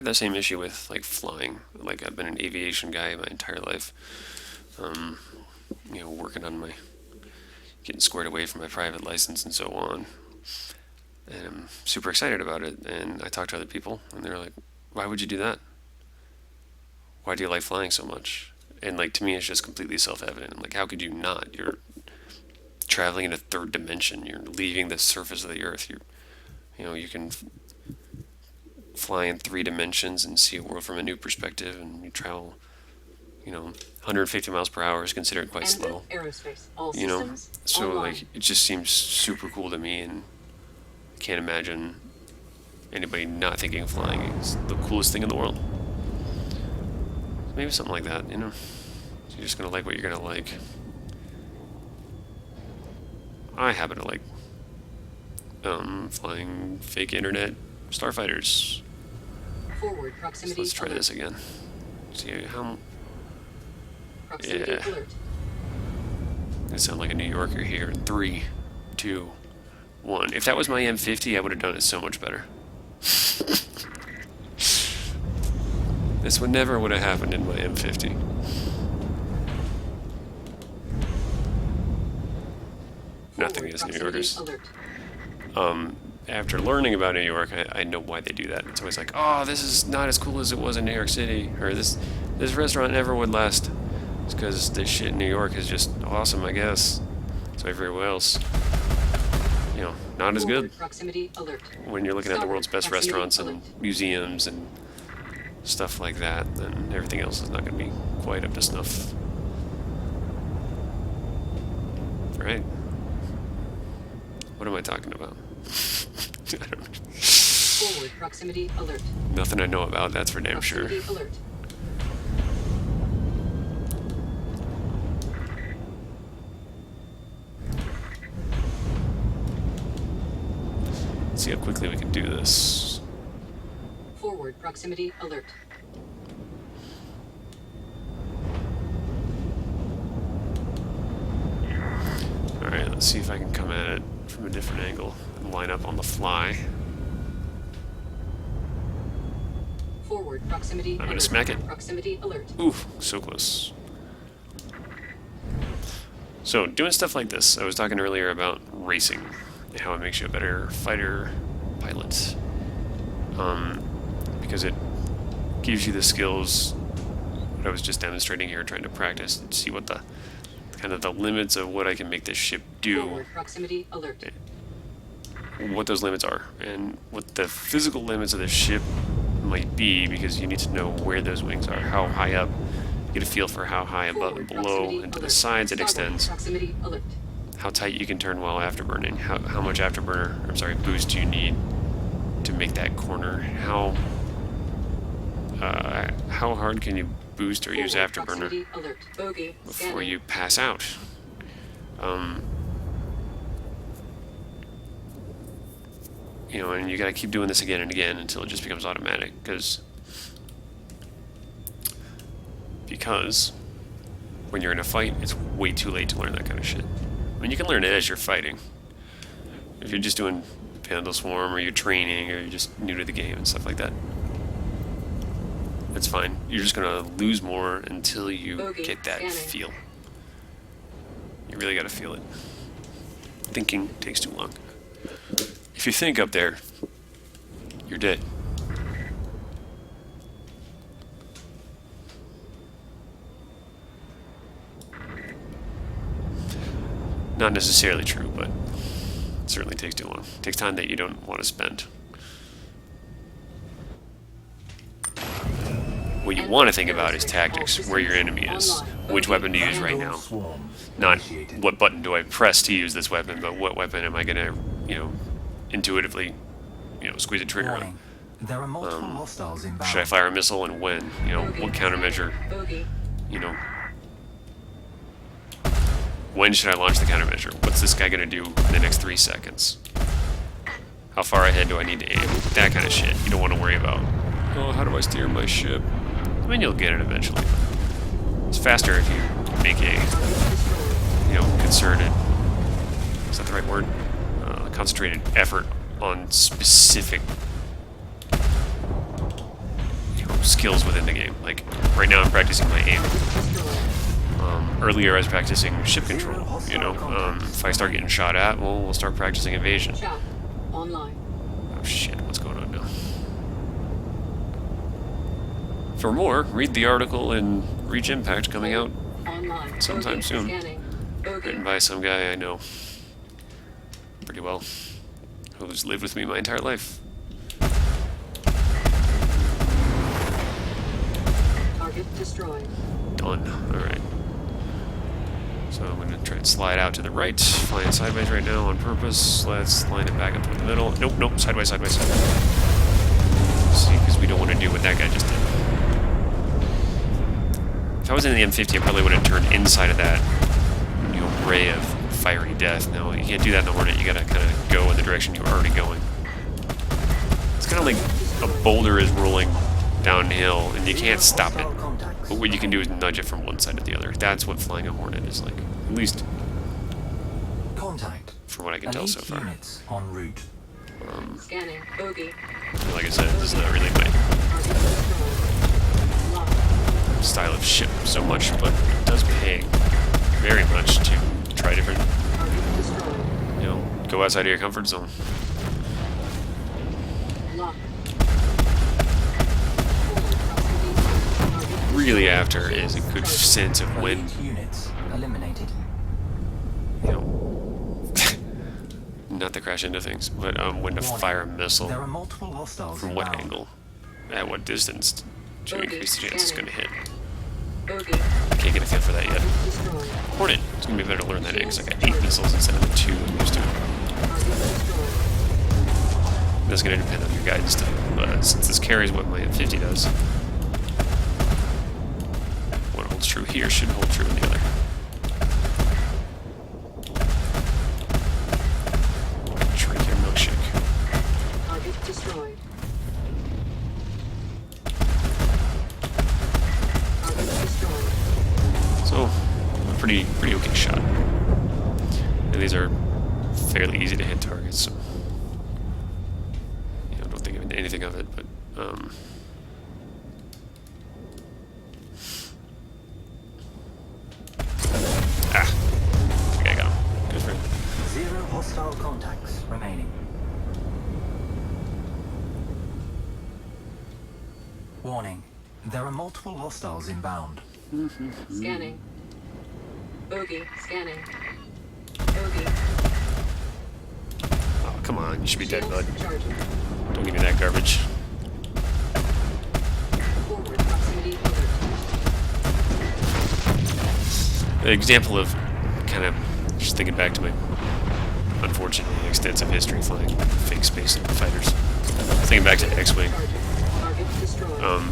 that same issue with like flying. Like I've been an aviation guy my entire life. Um, working on my getting squared away for my private license and so on. And I'm super excited about it. And I talk to other people, and they're like, "Why would you do that? Why do you like flying so much?" And like to me, it's just completely self-evident. I'm like, how could you not? You're traveling in a third dimension. You're leaving the surface of the Earth. You can fly in three dimensions and see a world from a new perspective, and you travel 150 miles per hour is considered quite slow. Aerospace. All You know, systems so online. like it just seems super cool to me, and I can't imagine anybody not thinking flying is the coolest thing in the world. Maybe something like that. So you're just gonna like what you're gonna like. I happen to like flying fake internet starfighters. Forward So proximity let's try alert. this again. See how. Proximity Yeah, alert. I sound like a New Yorker here. In 3, 2, 1. If that was my M50, I would have done it so much better. This would never would have happened in my M50. Nothing Forward against New proximity Yorkers. alert. After learning about New York, I know why they do that. It's always like, oh, this is not as cool as it was in New York City, or this restaurant never would last. It's because this shit in New York is just awesome, I guess. So everywhere else, not as good. Forward proximity alert. When you're looking at the Starboard world's best proximity restaurants and alert. museums and stuff like that, then everything else is not going to be quite up to snuff. Right? What am I talking about? I don't know. Forward proximity alert. Nothing I know about, that's for damn sure. Proximity alert. Let's see how quickly we can do this. Forward proximity alert. Alright, let's see if I can come at it from a different angle and line up on the fly. Forward proximity I'm alert. gonna smack it. Proximity alert. Ooh, so close. So, doing stuff like this, I was talking earlier about racing and how it makes you a better fighter pilot. Because it gives you the skills that I was just demonstrating here, trying to practice and see what the kind of the limits of what I can make this ship do, Forward proximity alert. what those limits are, and what the physical limits of the ship might be, because you need to know where those wings are, how high up, get a feel for how high above and Forward below proximity and to the alert. sides it Starboard extends, proximity alert. how tight you can turn while afterburning, how much boost do you need to make that corner, how hard can you boost or use Forward afterburner proximity alert. Bogey. before Scanning. you pass out. And you gotta keep doing this again and again until it just becomes automatic, because when you're in a fight, it's way too late to learn that kind of shit. I mean, you can learn it as you're fighting. If you're just doing Pandal Swarm, or you're training, or you're just new to the game and stuff like that, that's fine. You're just gonna lose more until you Bogey. get that Scanning. feel. You really gotta feel it. Thinking takes too long. If you think up there, you're dead. Not necessarily true, but it certainly takes too long. It takes time that you don't want to spend. What you want to think about is tactics, where your enemy is, which weapon to use right now. Not what button do I press to use this weapon, but what weapon am I going to, intuitively, squeeze a trigger on. Warning. There are multiple hostiles inbound. Should I fire a missile, and when? What countermeasure? Bogey. When should I launch the countermeasure? What's this guy going to do in the next 3 seconds? How far ahead do I need to aim? That kind of shit. You don't want to worry about, oh, how do I steer my ship? I mean, you'll get it eventually. It's faster if you make a, concerted, is that the right word? Concentrated effort on specific skills within the game. Like, right now I'm practicing my aim. Earlier I was practicing ship control, you know. If I start getting shot at, well, we'll start practicing evasion. Chat. Online. Oh shit, what's going on now? For more, read the article in Reach Impact coming out Online. sometime Bogey. soon. Scanning. Bogey. Written by some guy I know pretty well, who's lived with me my entire life. Target destroyed. Done. Alright. So I'm going to try and slide out to the right, flying sideways right now on purpose. Let's line it back up toward the middle. Nope, nope, sideways, sideways. See, because we don't want to do what that guy just did. If I was in the M50, I probably would have turned inside of that, you know, ray of fiery death. No, you can't do that in the Hornet. You gotta kind of go in the direction you were already going. It's kind of like a boulder is rolling downhill, and you can't stop it. But what you can do is nudge it from one side to the other. That's what flying a Hornet is like. At least Contact. from what I can tell so far. Units en route. Scanning. Bogey. Like I said, this is not really my Target destroyed. Locked. style of ship so much, but it does pay very much to try different, Target destroyed. you know, go outside of your comfort zone. Locked. Forward proximity. Target Really after is a good sense of when, Elite units eliminated. you know, not to crash into things, but when to fire a missile, There are multiple hostiles from what inbound. angle, at what distance, to increase the chance it's going to hit. Bogey. Can't get a feel for that yet. Destroyed. Hornet, it's going to be better to learn that because I got 8 missiles instead of the 2 I'm used to. Target destroyed. That's going to depend on your guidance type, but since this carries what my M50 does, what holds true here should hold true in the other. Drink your milkshake. Target destroyed. Target destroyed. So, a pretty okay shot. And these are fairly easy to hit targets, so you know, don't think of anything of it, but I think I got him. Good for him. 0 hostile contacts remaining. Warning. There are multiple hostiles inbound. Scanning. Bogey. Scanning. Bogey. Oh, come on, you should be dead, bud. Shields charging. Don't give me that garbage. Forward proximity alert. An example of kind of just thinking back to my unfortunately extensive history flying fake space fighters. Thinking back to X-Wing. Charging. Target destroyed.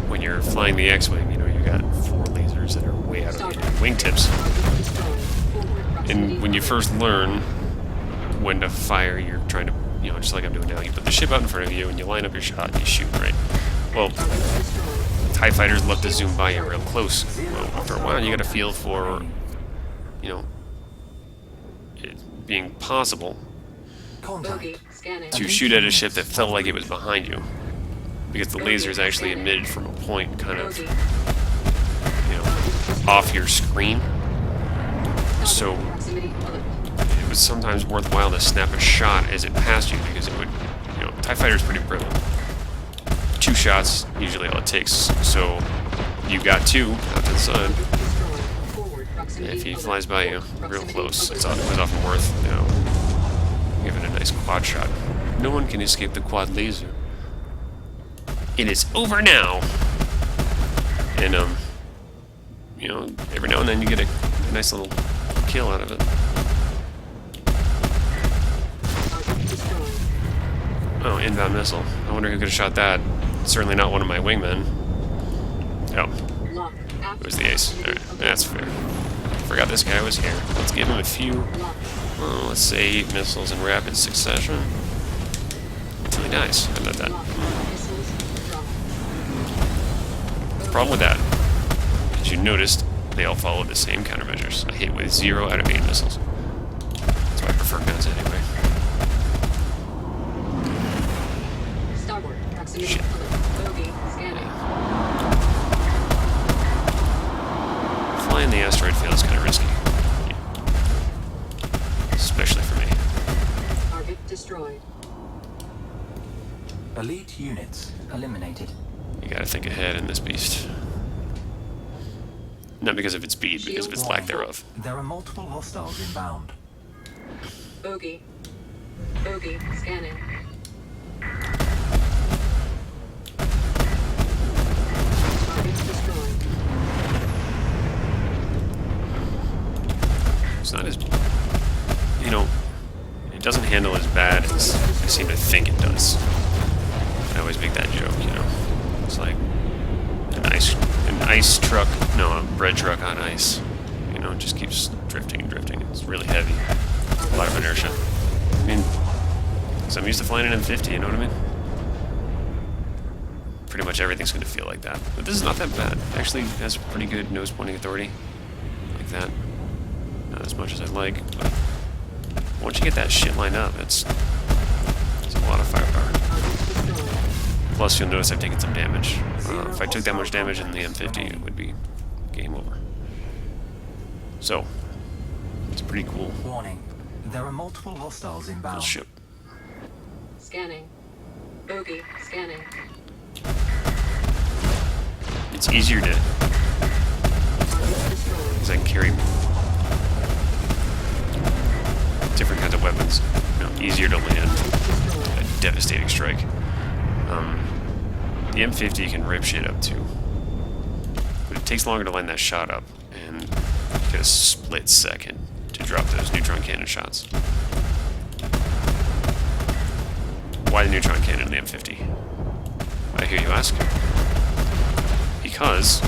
When you're flying the X-Wing, you know, you got 4 lasers that are way out of your wingtips. Target destroyed. Forward proximity And when you alert. first learn when to fire, you're trying to, you know, just like I'm doing now, you put the ship out in front of you and you line up your shot and you shoot, right? Well, Target destroyed. TIE fighters love to zoom by you real close. Well, after a while, you got a feel for, you know, it being possible Bogey. Contact. Scanning. to shoot at a ship that felt like it was behind you. Because the laser is actually emitted from a point kind of, Bogey. you know, off your screen. So Proximity alert. it was sometimes worthwhile to snap a shot as it passed you because it would, you know, TIE Fighter's pretty brittle. 2 shots, usually all it takes. So you got 2 out to the side. Destroyed. Forward proximity If he alert. flies by you real Proximity close, alert. it was often worth, you know, giving a nice quad shot. No one can escape the quad laser. It is over now. And you know, every now and then you get a nice little kill out of it. Target destroyed. Oh, inbound missile. I wonder who could have shot that. Certainly not one of my wingmen. Oh, Lock. it was the ace. Alright, that's fair. Forgot this guy was here. Let's give him a few, Lock. let's say 8 missiles in rapid succession. Until he dies. How about that? Lock. Missiles dropped. The problem with that, as you noticed, they all follow the same countermeasures. I hit with 0 out of 8 missiles. That's why I prefer guns anyway. Starboard proximity Shit. alert. Bogey. Elite units eliminated. You gotta think ahead in this beast. Not because of its speed, because of its lack thereof. There are multiple hostiles inbound. Bogey. Bogey. Scanning. Target destroyed. It's not as, you know, it doesn't handle as bad as I seem to think it does. I always make that joke, you know. It's like an ice truck, no, a bread truck on ice. You know, it just keeps drifting and drifting. It's really heavy. A lot of inertia. I mean, so I'm used to flying an M50, you know what I mean? Pretty much everything's going to feel like that. But this is not that bad. It actually has pretty good nose pointing authority. Like that. Not as much as I'd like, but once you get that shit lined up, it's a lot of firepower. Plus, you'll notice I've taken some damage. If I took that much damage in the M50, it would be game over. So, it's pretty cool. Warning. There are multiple hostiles inbound. Little ship. Scanning. Bogey. Scanning. It's easier to, Target destroyed. because I can carry different kinds of weapons. You know, easier to land Destroyed. a devastating strike. The M50 can rip shit up too, but it takes longer to line that shot up, and you get a split second to drop those neutron cannon shots. Why the neutron cannon in the M50? I hear you ask. Because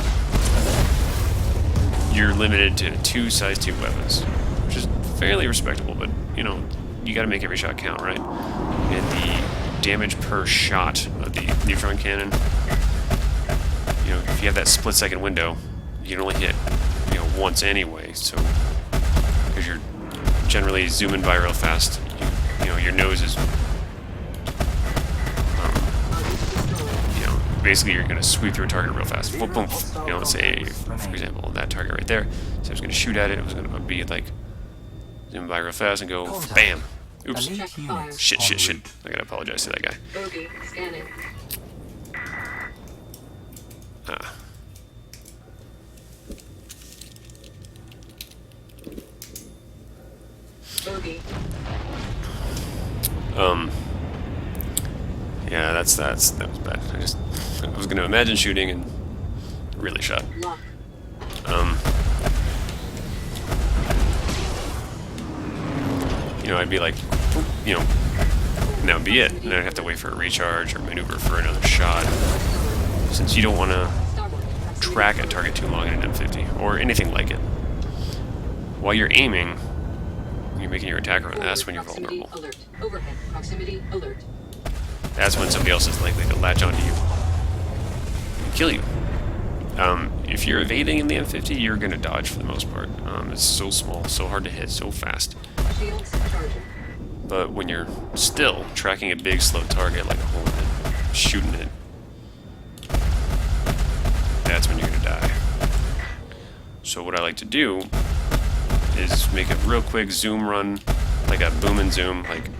you're limited to 2 size 2 weapons, which is fairly respectable, but you know, you gotta make every shot count, right? And the damage per shot of the neutron cannon, you know, if you have that split second window, you can only hit, you know, once anyway, so because you're generally zooming by real fast, you know, your nose is, you know, basically you're going to sweep through a target real fast. Boom, boom. You know, let's say, for example, that target right there, so I was going to shoot at it, it was going to be like, zoom by real fast and go, bam. Oops. Elite units Shit, en shit, shit. route. I gotta apologize to that guy. Bogey. Scanning. Ah. Bogey. Yeah, that was bad. I was gonna imagine shooting and really shot. Lock. You know, I'd be like, you know, and that would be it. And I'd have to wait for a recharge or maneuver for another shot. Since you don't want to Starboard. Proximity track a alert. target too long in an M50 or anything like it. While you're aiming, you're making your attack run. That's when you're Proximity vulnerable. Alert. Overhead. Proximity alert. That's when somebody else is likely to latch onto you and kill you. If you're evading in the M50, you're going to dodge for the most part. It's so small, so hard to hit, so fast. Shields charging. But when you're still tracking a big, slow target like a Hornet, shooting it, that's when you're going to die. So what I like to do is make a real quick zoom run, like a boom and zoom, like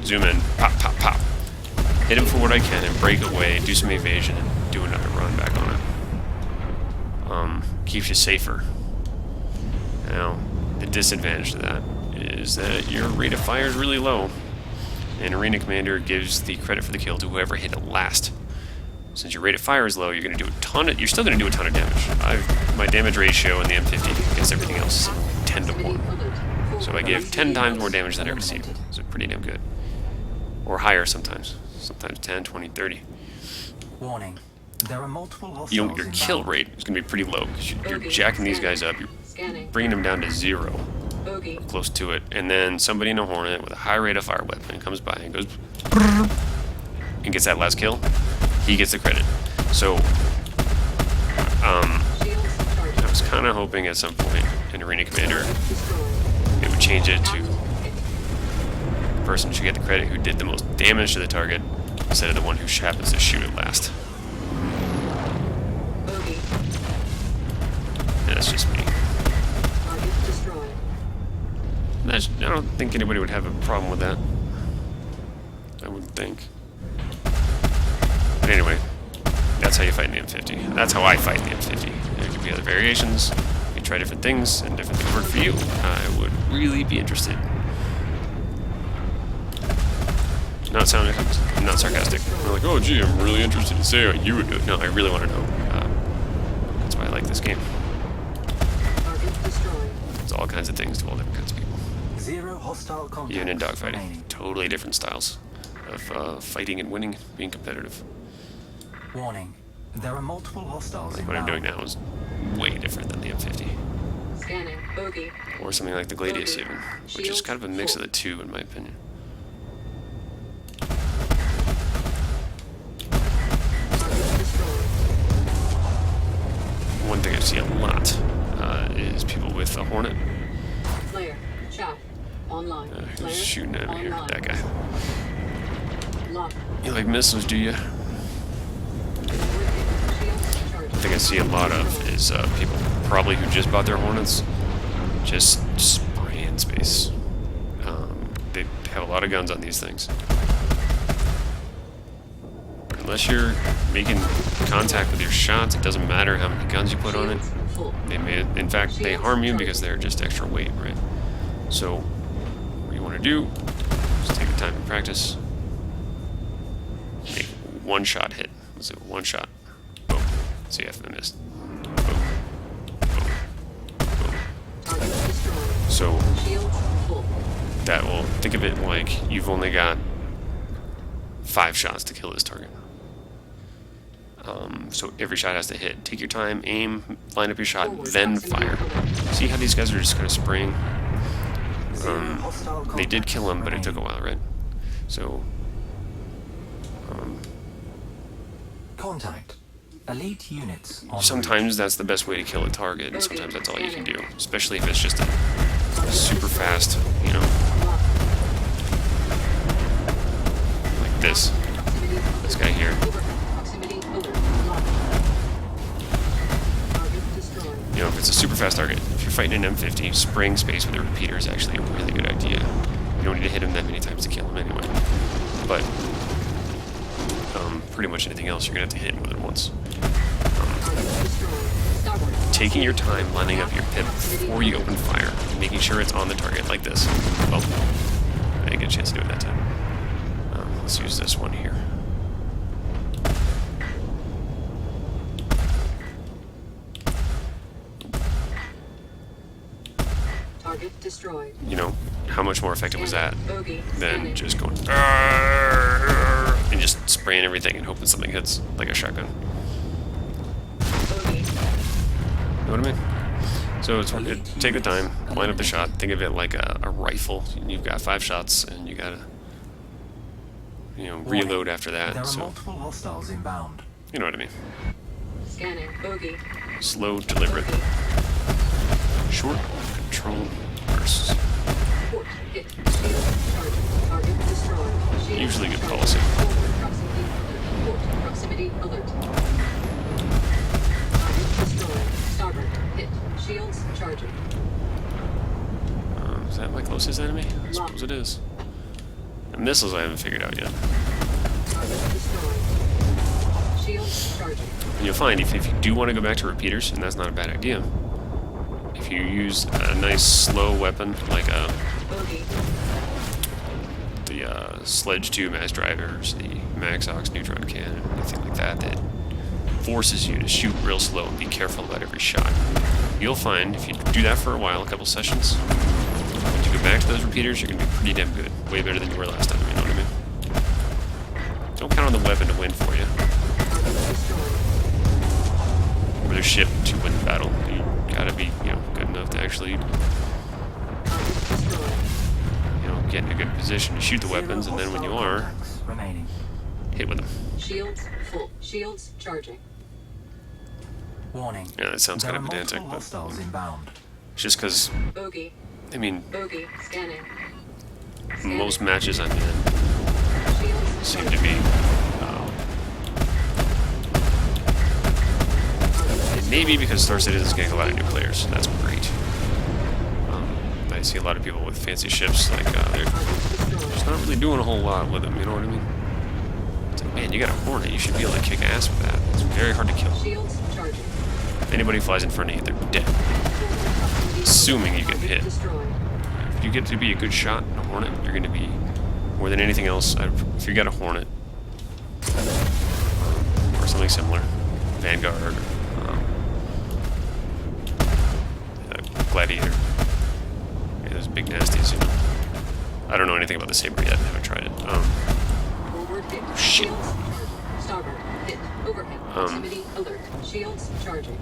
zoom in, pop, pop, pop. Hit him for what I can and break away, do some evasion, and do another run back on it. Keeps you safer. Now, the disadvantage to that is that your rate of fire is really low, and Arena Commander gives the credit for the kill to whoever hit it last. Since your rate of fire is low, you're going to do you're still going to do a ton of damage. My damage ratio in the M50 against everything else is 10 to 1. So I give 10 times more damage than I receive. So pretty damn good. Or higher sometimes. Sometimes 10, 20, 30. Warning. There are multiple hostiles Your inbound. kill rate is going to be pretty low because you're jacking these guys up. You're Scanning. bringing them down to 0, Bogey. close to it. And then somebody in a Hornet with a high rate of fire weapon comes by and goes and gets that last kill. He gets the credit. So, Shields charging. I was kind of hoping at some point in Arena Commander Destroyed. it would change it to the person should get the credit who did the most damage to the target instead of the one who happens to shoot it last. Bogey. That's just me. Target destroyed. I don't think anybody would have a problem with that. I wouldn't think. Anyway, that's how you fight in the M50. That's how I fight in the M50. There could be other variations. You try different things, and different things work for you. I would really be interested. Not sarcastic. I'm like, oh gee, I'm really interested to see how you would do it. No, I really want to know. That's why I like this game. Target destroyed. It's all kinds of things to all different kinds of people. 0 hostile contacts Even in dogfighting. remaining. Totally different styles of fighting and winning, being competitive. Warning. There are multiple hostiles What I'm inbound. doing now is way different than the M50. Scanning. Bogey. Or something like the Gladius even, which is kind of a mix of the two in my opinion. Target destroyed. One thing I see a lot is people with a Hornet. Flare. Chaff. Online. Who's Flare. shooting at me here? Online. That guy. Lock. You like missiles, do you? Shields charging. I think I see a lot of is people probably who just bought their Hornets, just spraying space. They have a lot of guns on these things. Unless you're making contact with your shots, it doesn't matter how many guns you put on it. Shields full. They may, in fact, they harm you because they're just extra weight, right? So, what you want to do is take the time to practice. Make one shot hit. Let's do one shot. Boom. See if I missed. Boom. Boom. Boom. Target destroyed. So Shields full. that will think of it like you've only got 5 shots to kill this target. So every shot has to hit. Take your time, aim, line up your shot, Forward then proximity fire. alert. See how these guys are just kind of spraying? 0 hostile They did contacts kill him, but it took a remaining. while, right? So, Contact. Elite units on sometimes that's the best way to kill a target, and sometimes that's all you can do. Especially if it's just a super fast, you know, Lock. like this. Proximity This guy here. over. Proximity alert. Lock. Target destroyed. You know, if it's a super fast target, if you're fighting an M50, spraying space with a repeater is actually a really good idea. You don't need to hit him that many times to kill him anyway. But pretty much anything else, you're gonna have to hit him more than once. Target destroyed. Starboard. Taking your time lining up your pip before you open fire, making sure it's on the target like this. Oh, I didn't get a chance to do it that time. Let's use this one here. Target destroyed. You know, how much more effective was that Bogey. than Scanning. just going "Arr!" and just spraying everything and hoping something hits like a shotgun. Bogey. You know what I mean? So take the time, line up the shot, think of it like a rifle. You've got 5 shots and you gotta, you know, Warning. reload after There that. are So, multiple hostiles inbound. you know what I mean. Scanning. Bogey. Slow, deliberate, Bogey. short, controlled bursts. Port hit. Shield charging. Target destroyed. Shield Usually good charging. policy. Forward proximity alert. Port proximity alert. Target destroyed. Starboard hit. Shields charging. Is that my closest enemy? I suppose it is. And missiles I haven't figured out yet. Target destroyed. Shields charging. And you'll find if you do want to go back to repeaters, and that's not a bad idea, if you use a nice slow weapon like Bogey. the Sledge 2 mass drivers, the Max Ox neutron cannon, anything like that, that forces you to shoot real slow and be careful about every shot. You'll find if you do that for a while, a couple sessions, when you go back to those repeaters, you're going to be pretty damn good. Way better than you were last time, you know what I mean? Don't count on the weapon to win for you, Target destroyed. or the ship to win the battle. You gotta be, you know, good enough to actually, Target destroyed. you know, get in a good position to shoot the 0 weapons, and then when you hostile are, contacts remaining. hit with them. Shields full. Shields charging. Warning. Yeah, that sounds There kind are of pedantic, multiple but hostiles inbound. it's just because, Bogey. I mean, Bogey. Scanning. most matches I'm in Shields seem charging. to be, Target it may be because Star Citizen is getting a lot of new players, and that's great. I see a lot of people with fancy ships, like, they're destroyed. just not really doing a whole lot with them, you know what I mean? It's like, Man, you got a Hornet. You should be able to kick ass with that. It's very hard to kill. Shields charging. If anybody flies in front of you, they're dead. Assuming you get hit. Destroyed. If you get to be a good shot in a Hornet, you're going to be, more than anything else, if you got a Hornet, or something similar, Vanguard, Gladiator, yeah, those big nasties, you know. I don't know anything about the Saber yet, I haven't tried it. Forward hit. Shit. Shields charging. Starboard hit. Overhead. Proximity alert. Shields charging.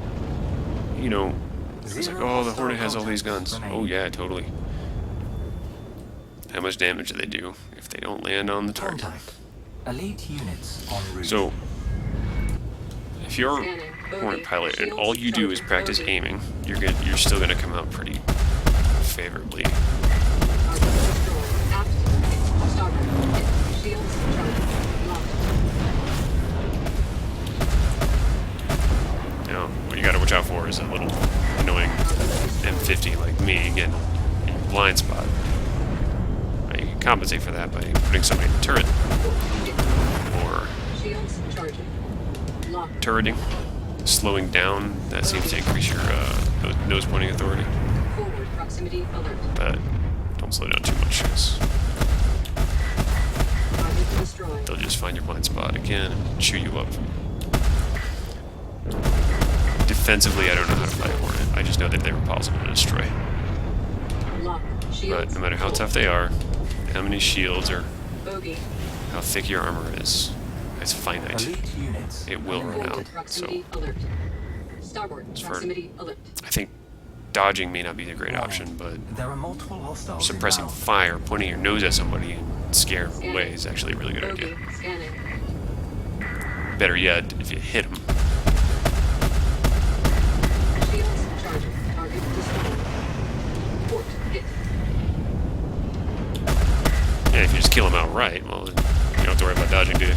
You know, it's like, oh, the Hornet has all these guns. Oh yeah, totally. How much damage do they do if they don't land on the target? Contact. Elite units en route. So, if you're a Hornet pilot and all you do is practice aiming, you're still gonna come out pretty favorably. Target destroyed. Aft hit. Starboard hit. Shields charging. Locked. You know, what you gotta watch out for is a little annoying M50 like me getting in your blind spot. You can compensate for that by putting somebody in the turret or Shields charging. Locked. turreting, slowing down. That seems to increase your nose pointing authority, Forward proximity alert. but don't slow down too much, 'cause Target destroyed. they'll just find your blind spot again and chew you up. Defensively, I don't know how to fight a Hornet. I just know that they're possible to destroy. Lock. Shields. But no matter how tough they are, how many shields or Bogey. how thick your armor is, it's finite. Elite units. It will run out. Forward So proximity alert. Starboard for- proximity alert. I think dodging may not be a great option, but There are multiple hostiles suppressing inbound. fire, pointing your nose at somebody and scaring them away is actually a really good idea. Bogey. Scanning. Better yet, if you hit them, Shields charging. Target destroyed. Port hit. and if you just kill them outright, well, then you don't have to worry about dodging, do you?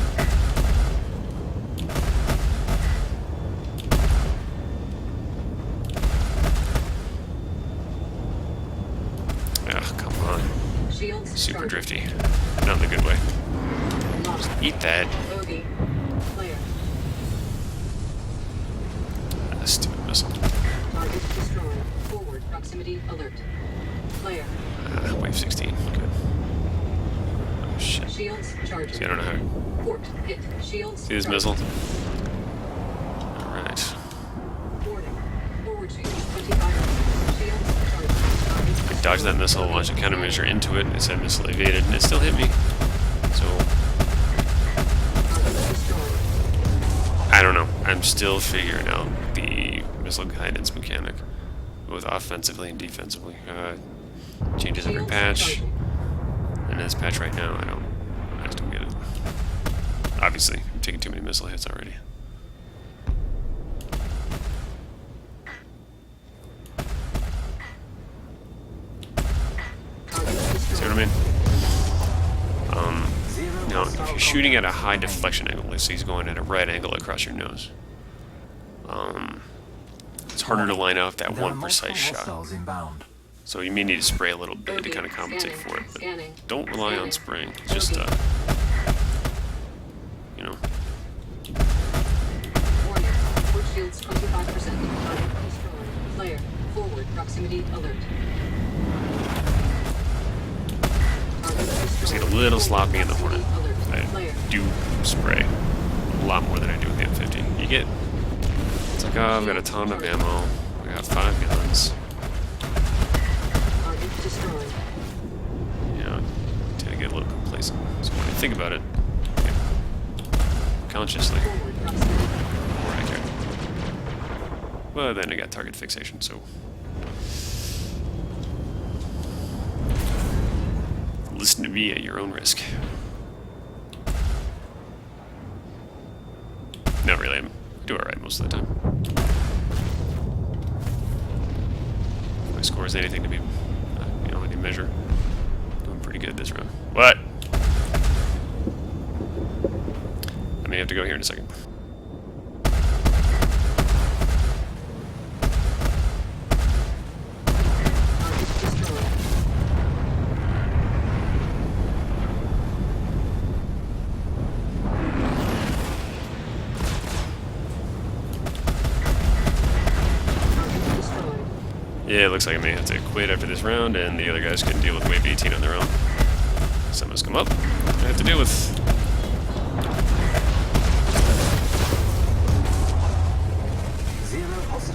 Ugh, come on. Shields Super charging. drifty. Not in the good way. Locked. Eat that. Bogey. Player. Stupid missile. Target destroyed. Forward proximity alert. Player. Wave 16. Good. Oh, shit. Shields charging. See, I don't know how to Port hit. Shields. see this charging. missile. Alright. Warning. Forward shield 25. Shields charging. I dodged that missile, launched a countermeasure into it, and it said missile evaded, and it still hit me. So, Target destroyed. I don't know. I'm still figuring out the missile guidance mechanic, both offensively and defensively. Changes every Shields patch, charging. and this patch right now, I just don't get it. Obviously, I'm taking too many missile hits already. Target See destroyed. what I mean? Zero Now, if hostile you're shooting at a contacts high remaining. deflection angle, let's say he's going at a right angle across your nose, it's harder to line up that There are one precise multiple shot. hostiles inbound. So you may need to spray a little bit to Bogey. kind of compensate Scanning. for it, but Scanning. don't rely on Scanning. spraying. It's just, Bogey. you know, Warning. Port shields 25%. Target destroyed. Player. Forward proximity alert. Target just destroyed. get a little sloppy in the Forward Hornet. proximity alert. I Player. do spray a lot more than I do with the M50. You get, it's like, oh, I've got a ton of ammo. I got 5 guns. Target destroyed. You know, I tend to get a little complacent. So when I think about it, yeah, consciously, Forward proximity. more accurate. Well, then I got target fixation, so. Listen to me at your own risk. Not really, I do alright most of the time. If my score is anything to be, you know, any measure, doing pretty good this round. What? I may have to go here in a second. Target destroyed. Yeah, it looks like I may have to quit after this round, and the other guys can deal with Wave 18 on their own. Some must come up. I have to deal with